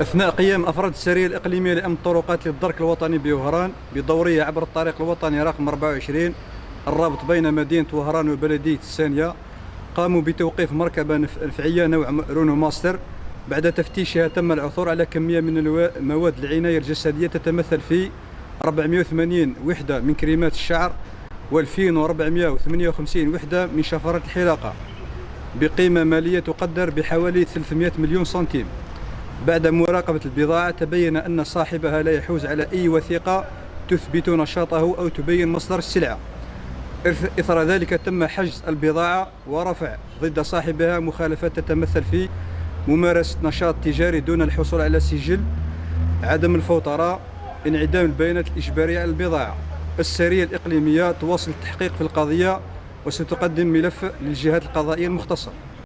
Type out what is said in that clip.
أثناء قيام أفراد السرية الإقليمية لأمن الطرقات للدرك الوطني بوهران بدورية عبر الطريق الوطني رقم 24 الرابط بين مدينة وهران وبلدية السانية، قاموا بتوقيف مركبة نفعية نوع رونو ماستر. بعد تفتيشها تم العثور على كمية من مواد العناية الجسدية تتمثل في 480 وحدة من كريمات الشعر و2458 وحدة من شفرات الحلاقة بقيمة مالية تقدر بحوالي 300 مليون سنتيم. بعد مراقبة البضاعة تبين أن صاحبها لا يحوز على أي وثيقة تثبت نشاطه أو تبين مصدر السلعة. إثر ذلك تم حجز البضاعة ورفع ضد صاحبها مخالفات تتمثل في ممارسة نشاط تجاري دون الحصول على سجل، عدم الفوترة، انعدام البيانات الإجبارية على البضاعة. السرية الإقليمية تواصل التحقيق في القضية وستقدم ملف للجهات القضائية المختصة.